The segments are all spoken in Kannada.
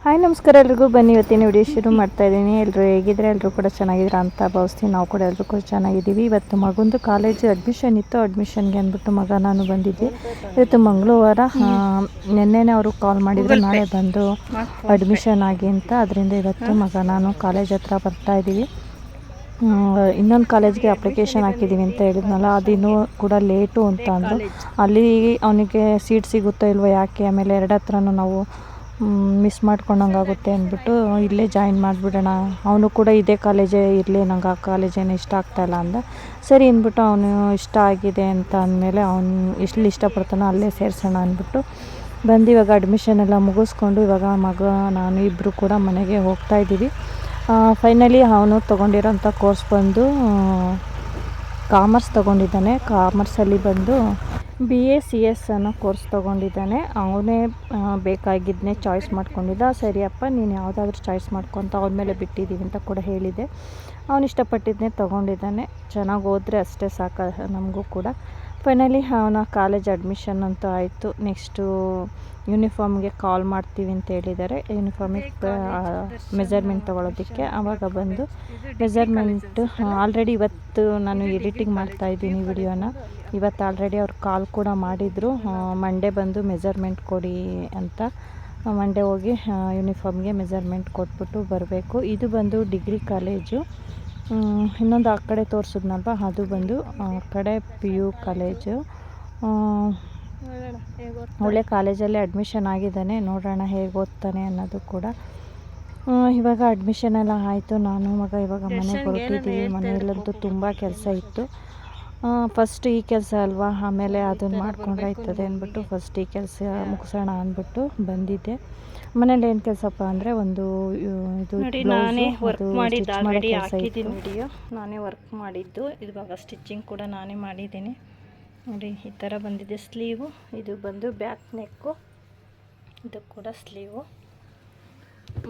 ಹಾಯ್ ನಮಸ್ಕಾರ ಎಲ್ರಿಗೂ. ಬನ್ನಿ ಇವತ್ತಿನ ವಿಡಿಯೋ ಶುರು ಮಾಡ್ತಾ ಇದ್ದೀನಿ. ಎಲ್ಲರೂ ಹೇಗಿದ್ರೆ ಎಲ್ಲರೂ ಕೂಡ ಚೆನ್ನಾಗಿದ್ದೀರಾ ಅಂತ ಭಾವಿಸ್ತೀನಿ. ನಾವು ಕೂಡ ಎಲ್ಲರೂ ಕೂಡ ಚೆನ್ನಾಗಿದ್ದೀವಿ. ಇವತ್ತು ಮಗಂದು ಕಾಲೇಜ್ ಅಡ್ಮಿಷನ್ ಇತ್ತು. ಅಡ್ಮಿಷನ್ಗೆ ಅಂದ್ಬಿಟ್ಟು ಮಗ ನಾನು ಬಂದಿದ್ದೆ. ಇವತ್ತು ಮಂಗಳವಾರ. ನೆನ್ನೆನೇ ಅವರು ಕಾಲ್ ಮಾಡಿದ್ರು ನಾಳೆ ಬಂದು ಅಡ್ಮಿಷನ್ ಆಗಿ ಅಂತ. ಅದರಿಂದ ಇವತ್ತು ಮಗ ನಾನು ಕಾಲೇಜ್ ಹತ್ರ ಬರ್ತಾ ಇದ್ದೀವಿ. ಇನ್ನೊಂದು ಕಾಲೇಜ್ಗೆ ಅಪ್ಲಿಕೇಶನ್ ಹಾಕಿದ್ದೀವಿ ಅಂತ ಹೇಳಿದ್ನಲ್ಲ, ಅದಿನ್ನೂ ಕೂಡ ಲೇಟು ಅಂತ ಅಂದರು. ಅಲ್ಲಿ ಅವನಿಗೆ ಸೀಟ್ ಸಿಗುತ್ತೋ ಇಲ್ವೋ ಯಾಕೆ, ಆಮೇಲೆ ಎರಡು ಹತ್ರನೂ ನಾವು ಮಿಸ್ ಮಾಡ್ಕೊಂಡಂಗಾಗುತ್ತೆ ಅಂದ್ಬಿಟ್ಟು ಇಲ್ಲೇ ಜಾಯಿನ್ ಮಾಡಿಬಿಡೋಣ, ಅವನು ಕೂಡ ಇದೇ ಕಾಲೇಜೇ ಇರಲಿ, ನಂಗೆ ಆ ಕಾಲೇಜೇನು ಇಷ್ಟ ಆಗ್ತಾಯಿಲ್ಲ ಅಂದ. ಸರಿ ಅಂದ್ಬಿಟ್ಟು ಅವನು ಇಷ್ಟ ಆಗಿದೆ ಅಂತ ಅಂದಮೇಲೆ ಅವನು ಎಷ್ಟು ಇಷ್ಟಪಡ್ತಾನೋ ಅಲ್ಲೇ ಸೇರಿಸೋಣ ಅಂದ್ಬಿಟ್ಟು ಬಂದು ಇವಾಗ ಅಡ್ಮಿಷನ್ ಎಲ್ಲ ಮುಗಿಸ್ಕೊಂಡು ಇವಾಗ ಮಗ ನಾನು ಇಬ್ಬರು ಕೂಡ ಮನೆಗೆ ಹೋಗ್ತಾಯಿದ್ದೀವಿ. ಫೈನಲಿ ಅವನು ತೊಗೊಂಡಿರೋಂಥ ಕೋರ್ಸ್ ಬಂದು ಕಾಮರ್ಸ್ ತೊಗೊಂಡಿದ್ದಾನೆ. ಕಾಮರ್ಸಲ್ಲಿ ಬಂದು BACS ಅನ್ನೋ ಕೋರ್ಸ್ ತೊಗೊಂಡಿದ್ದಾನೆ. ಅವನೇ ಬೇಕಾಗಿದ್ದನ್ನೇ ಚಾಯ್ಸ್ ಮಾಡ್ಕೊಂಡಿದ್ದ. ಸರಿಯಪ್ಪ ನೀನು ಯಾವುದಾದ್ರೂ ಚಾಯ್ಸ್ ಮಾಡ್ಕೊತ ಅವನ ಮೇಲೆ ಬಿಟ್ಟಿದ್ದೀವಿ ಅಂತ ಕೂಡ ಹೇಳಿದೆ. ಅವನು ಇಷ್ಟಪಟ್ಟಿದ್ದನ್ನೇ ತೊಗೊಂಡಿದ್ದಾನೆ. ಚೆನ್ನಾಗಿ ಹೋದರೆ ಅಷ್ಟೇ ಸಾಕು ನಮಗೂ ಕೂಡ. ಫೈನಲಿ ಅವನ ಕಾಲೇಜ್ ಅಡ್ಮಿಷನ್ ಅಂತೂ ಆಯಿತು. ನೆಕ್ಸ್ಟು ಯೂನಿಫಾರ್ಮ್ಗೆ ಕಾಲ್ ಮಾಡ್ತೀವಿ ಅಂತ ಹೇಳಿದ್ದಾರೆ. ಯೂನಿಫಾರ್ಮಿಗೆ ಮೆಜರ್ಮೆಂಟ್ ತೊಗೊಳೋದಕ್ಕೆ ಆವಾಗ ಬಂದು ಮೆಜರ್ಮೆಂಟ್ ಆಲ್ರೆಡಿ ಇವತ್ತು ನಾನು ಎಡಿಟಿಂಗ್ ಮಾಡ್ತಾಯಿದ್ದೀನಿ ವಿಡಿಯೋನ. ಇವತ್ತು ಆಲ್ರೆಡಿ ಅವ್ರು ಕಾಲ್ ಕೂಡ ಮಾಡಿದರು. ಮಂಡೇ ಬಂದು ಮೆಜರ್ಮೆಂಟ್ ಕೊಡಿ ಅಂತ. ಮಂಡೇ ಹೋಗಿ ಯೂನಿಫಾರ್ಮ್ಗೆ ಮೆಜರ್ಮೆಂಟ್ ಕೊಟ್ಬಿಟ್ಟು ಬರಬೇಕು. ಇದು ಬಂದು ಡಿಗ್ರಿ ಕಾಲೇಜು. ಇನ್ನೊಂದು ಆ ಕಡೆ ತೋರಿಸಿದ್ನಲ್ವ, ಅದು ಬಂದು ಆ ಕಡೆ PU ಕಾಲೇಜು. ಒಳ್ಳೆ ಕಾಲೇಜಲ್ಲಿ ಅಡ್ಮಿಷನ್ ಆಗಿದ್ದಾನೆ. ನೋಡೋಣ ಹೇಗೆ ಓದ್ತಾನೆ ಅನ್ನೋದು ಕೂಡ. ಇವಾಗ ಅಡ್ಮಿಷನ್ ಎಲ್ಲ ಆಯಿತು. ನಾನು ಮಗ ಇವಾಗ ಮನೆಗೆ ಹೊರಟಿದ್ದೀವಿ. ಮನೆಯಲ್ಲಂತೂ ತುಂಬ ಕೆಲಸ ಇತ್ತು. ಫಸ್ಟ್ ಈ ಕೆಲಸ ಅಲ್ವಾ, ಆಮೇಲೆ ಅದನ್ನು ಮಾಡ್ಕೊಂಡ್ರೆ ಆಯ್ತದೆ ಅಂದ್ಬಿಟ್ಟು ಫಸ್ಟ್ ಈ ಕೆಲಸ ಮುಗಿಸೋಣ ಅಂದ್ಬಿಟ್ಟು ಬಂದಿದ್ದೆ. ಮನೇಲಿ ಏನು ಕೆಲಸಪ್ಪ ಅಂದರೆ ಒಂದು ಇದು ನಾನೇ ವರ್ಕ್ ಮಾಡಿದ್ದು ಆಲ್ರೆಡಿ ಹಾಕಿದ್ದೀನಿ ವಿಡಿಯೋ. ನಾನೇ ವರ್ಕ್ ಮಾಡಿದ್ದು. ಇವಾಗ ಸ್ಟಿಚಿಂಗ್ ಕೂಡ ನಾನೇ ಮಾಡಿದ್ದೀನಿ. ನೋಡಿ ಈ ಥರ ಬಂದಿದೆ ಸ್ಲೀವು. ಇದು ಬಂದು ಬ್ಯಾಕ್ ನೆಕ್ಕು, ಇದು ಕೂಡ ಸ್ಲೀವು,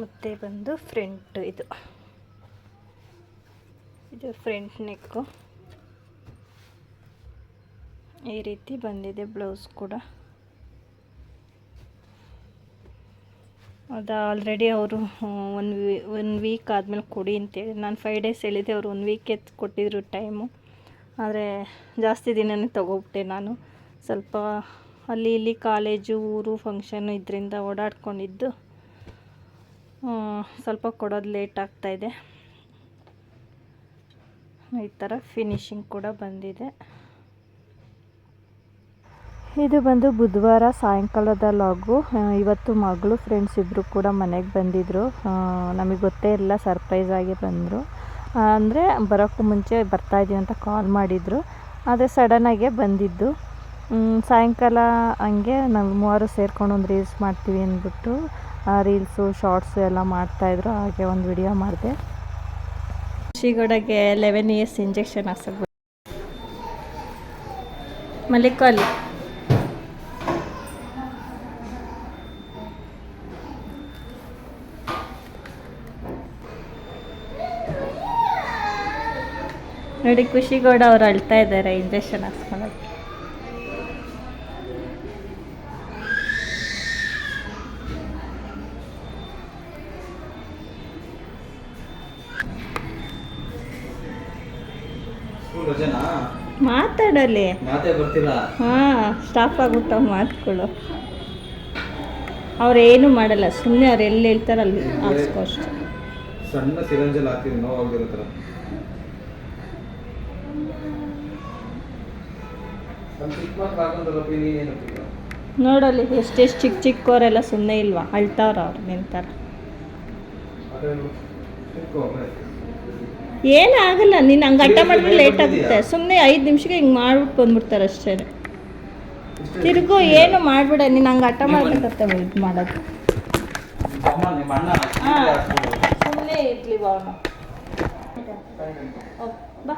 ಮತ್ತು ಬಂದು ಫ್ರಂಟ್, ಇದು ಫ್ರಂಟ್ ನೆಕ್ಕು. ಈ ರೀತಿ ಬಂದಿದೆ ಬ್ಲೌಸ್ ಕೂಡ. ಅದು ಆಲ್ರೆಡಿ ಅವರು ಒನ್ ವೀಕ್ ಆದಮೇಲೆ ಕೊಡಿ ಅಂತೇಳಿ ನಾನು 5 ಡೇಸ್ ಹೇಳಿದೆ. ಅವರು 1 ವೀಕೆ ಕೊಟ್ಟಿದ್ರು ಟೈಮು. ಆದರೆ ಜಾಸ್ತಿ ದಿನವೇ ತೊಗೊಬಿಟ್ಟೆ ನಾನು. ಸ್ವಲ್ಪ ಅಲ್ಲಿ ಇಲ್ಲಿ ಕಾಲೇಜು, ಊರು, ಫಂಕ್ಷನ್ನು ಇದರಿಂದ ಓಡಾಡ್ಕೊಂಡಿದ್ದು ಸ್ವಲ್ಪ ಕೊಡೋದು ಲೇಟ್ ಆಗ್ತಾಯಿದೆ. ಈ ಥರ ಫಿನಿಶಿಂಗ್ ಕೂಡ ಬಂದಿದೆ. ಇದು ಬಂದು ಬುಧವಾರ ಸಾಯಂಕಾಲದ ಲಾಗು. ಇವತ್ತು ಮಗಳು ಫ್ರೆಂಡ್ಸ್ ಇಬ್ಬರು ಕೂಡ ಮನೆಗೆ ಬಂದಿದ್ದರು. ನಮಗೆ ಗೊತ್ತೇ ಇಲ್ಲ, ಸರ್ಪ್ರೈಸ್ ಆಗಿ ಬಂದರು. ಅಂದರೆ ಬರೋಕ್ಕೂ ಮುಂಚೆ ಬರ್ತಾಯಿದ್ದೀವಿ ಅಂತ ಕಾಲ್ ಮಾಡಿದರು. ಅದೇ ಸಡನ್ನಾಗೇ ಬಂದಿದ್ದು. ಸಾಯಂಕಾಲ ಹಂಗೆ ನಾವು ಮೂವರು ಸೇರ್ಕೊಂಡು ಒಂದು ರೀಲ್ಸ್ ಮಾಡ್ತೀವಿ ಅಂದ್ಬಿಟ್ಟು ರೀಲ್ಸು ಶಾರ್ಟ್ಸು ಎಲ್ಲ ಮಾಡ್ತಾಯಿದ್ರು. ಹಾಗೆ ಒಂದು ವಿಡಿಯೋ ಮಾಡಿದೆ. ಶ್ರೀಗೌಡಗೆ 11 ಇಯರ್ಸ್ ಇಂಜೆಕ್ಷನ್ ಹಾಕ್ಸಕ್ಕೆ ಮಲ್ಲಿಕಾಲಿ ನೋಡಿ. ಖುಷಿಗೌಡ ಅವರು ಅಳ್ತಾ ಇದ್ದಾರೆ ಇಂಜೆಕ್ಷನ್ ಹಾಕ್ಸ್ಕೊಳ್ಳೋದು. ಮಾತಾಡಲಿ. ಸ್ಟಾಪ್ ಆಗ್ಬಿಟ್ಟ ಮಾತುಗಳು. ಅವ್ರೇನು ಮಾಡಲ್ಲ, ಸುಮ್ಮನೆ ಅವ್ರು ಎಲ್ಲಿ ಹೇಳ್ತಾರೆ ಅಲ್ಲಿ ಹಾಕ್ಸ್ಕೊ ಅಷ್ಟು. ಸಣ್ಣ ಸಿರಂಜಲ್ಲಿ ಹಾಕಿದ್ರೆ ನೋವಾಗಿರೋ ಥರ ನೋಡಲ್ಲಿ ಎಷ್ಟೆಷ್ಟು ಚಿಕ್ಕ ಚಿಕ್ಕವರೆಲ್ಲ ಸುಮ್ಮನೆ ಇಲ್ವಾ, ಅಳ್ತಾವ್ರ ಅವ್ರು ನಿಂತಾರ. ಏನಾಗಲ್ಲ, ನೀನು ಹಂಗೆ ಅಡ್ಡ ಮಾಡಿದ್ರೆ ಲೇಟ್ ಆಗುತ್ತೆ. ಸುಮ್ಮನೆ 5 ನಿಮಿಷಕ್ಕೆ ಹಿಂಗೆ ಮಾಡ್ಬಿಟ್ಟು ಬಂದ್ಬಿಡ್ತಾರೆ ಅಷ್ಟೇ. ತಿರುಗು ಏನು ಮಾಡಿಬಿಡ, ನೀನು ಹಂಗೆ ಅಡ್ಡ ಮಾಡ್ಬೇಕತ್ತೆ ಇದು ಮಾಡೋದು. ಸುಮ್ಮನೆ ಇರ್ಲಿ ಬಾ ಅವನು. ಬಾ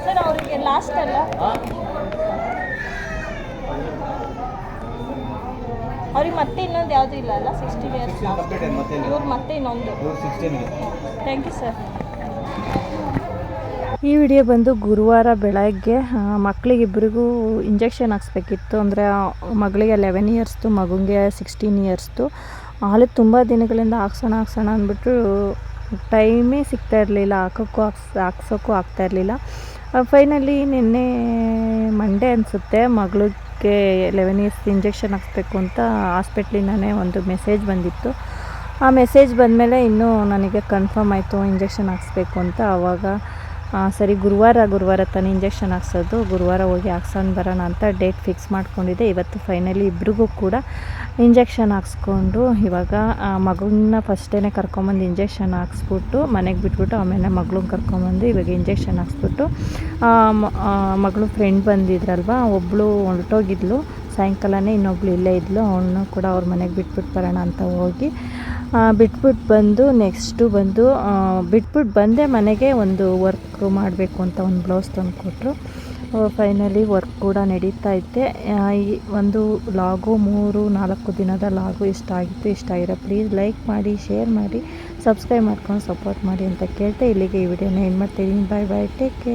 ಸರ್, ಅವರಿಗೆ ಲಾಸ್ಟ್ ಅಲ್ಲ, ಅವ್ರಿಗೆ ಮತ್ತೆ ಇನ್ನೊಂದು ಯಾವುದೂ ಇಲ್ಲ ಅಲ್ಲ. 16 ಇಯರ್ಸ್ ಇವ್ರು ಮತ್ತೆ ಇನ್ನೊಂದು. Thank you sir. ಈ ವಿಡಿಯೋ ಬಂದು ಗುರುವಾರ ಬೆಳಗ್ಗೆ ಮಕ್ಕಳಿಗಿಬ್ಬರಿಗೂ ಇಂಜೆಕ್ಷನ್ ಹಾಕ್ಸ್ಬೇಕಿತ್ತು. ಅಂದರೆ ಮಗಳಿಗೆ 11 ಇಯರ್ಸ್ದು, ಮಗುಗೆ 16 ಇಯರ್ಸ್ದು. ಆಲೆ ತುಂಬ ದಿನಗಳಿಂದ ಹಾಕ್ಸೋಣ ಅಂದ್ಬಿಟ್ಟು ಟೈಮೇ ಸಿಗ್ತಾ ಇರಲಿಲ್ಲ, ಹಾಕ್ಸೋಕ್ಕೂ ಆಗ್ತಾಯಿರಲಿಲ್ಲ. ಫೈನಲಿ ನಿನ್ನೆ ಮಂಡೇ ಅನಿಸುತ್ತೆ ಮಗಳಿಗೆ 11 ಇಯರ್ಸ್ ಇಂಜೆಕ್ಷನ್ ಹಾಕ್ಸ್ಬೇಕು ಅಂತ ಹಾಸ್ಪಿಟ್ಲಿಂದನೇ ಒಂದು ಮೆಸೇಜ್ ಬಂದಿತ್ತು. ಆ ಮೆಸೇಜ್ ಬಂದಮೇಲೆ ಇನ್ನೂ ನನಗೆ ಕನ್ಫರ್ಮ್ ಆಯಿತು ಇಂಜೆಕ್ಷನ್ ಹಾಕ್ಸ್ಬೇಕು ಅಂತ. ಆವಾಗ ಸರಿ ಗುರುವಾರ ತಾನೇ ಇಂಜೆಕ್ಷನ್ ಹಾಕ್ಸೋದು, ಗುರುವಾರ ಹೋಗಿ ಹಾಕ್ಸ್ಕೊಂಡು ಬರೋಣ ಅಂತ ಡೇಟ್ ಫಿಕ್ಸ್ ಮಾಡ್ಕೊಂಡಿದ್ದೆ. ಇವತ್ತು ಫೈನಲಿ ಇಬ್ರಿಗೂ ಕೂಡ ಇಂಜೆಕ್ಷನ್ ಹಾಕ್ಸ್ಕೊಂಡು ಇವಾಗ ಮಗುನ ಫಸ್ಟೇ ಕರ್ಕೊಂಬಂದು ಇಂಜೆಕ್ಷನ್ ಹಾಕ್ಸ್ಬಿಟ್ಟು ಮನೆಗೆ ಬಿಟ್ಬಿಟ್ಟು ಆಮೇಲೆ ಮಗಳನ್ನ ಕರ್ಕೊಂಬಂದು ಇವಾಗ ಇಂಜೆಕ್ಷನ್ ಹಾಕ್ಸ್ಬಿಟ್ಟು ಮಗಳು ಫ್ರೆಂಡ್ ಬಂದಿದ್ರಲ್ವ, ಒಬ್ಬಳು ಹೊರಟೋಗಿದ್ಲು ಸಾಯಂಕಾಲನೇ, ಇನ್ನೊಬ್ಳು ಇಲ್ಲೇ ಇದ್ಲು, ಅವಳನ್ನು ಕೂಡ ಅವ್ರ ಮನೆಗೆ ಬಿಟ್ಬಿಟ್ಟು ಬರೋಣ ಅಂತ ಹೋಗಿ ಬಿಟ್ಬಿಟ್ಟು ಬಂದು ನೆಕ್ಸ್ಟು ಬಿಟ್ಬಿಟ್ಟು ಬಂದೆ ಮನೆಗೆ. ಒಂದು ವರ್ಕ್ ಮಾಡಬೇಕು ಅಂತ ಒಂದು ಬ್ಲೌಸ್ ತಂದು ಕೊಟ್ಟರು. ಫೈನಲಿ ವರ್ಕ್ ಕೂಡ ನಡೀತಾ ಇದ್ದೆ. ಈ ಒಂದು ಲಾಗು 3-4 ದಿನದ ಲಾಗು ಇಷ್ಟ ಆಗಿರೋ ಪ್ಲೀಸ್ ಲೈಕ್ ಮಾಡಿ, ಶೇರ್ ಮಾಡಿ, ಸಬ್ಸ್ಕ್ರೈಬ್ ಮಾಡ್ಕೊಂಡು ಸಪೋರ್ಟ್ ಮಾಡಿ ಅಂತ ಕೇಳ್ತಾ ಇಲ್ಲಿಗೆ ಈ ವಿಡಿಯೋನ ಏನು ಮಾಡ್ತಾಯಿದ್ದೀನಿ. Bye take care.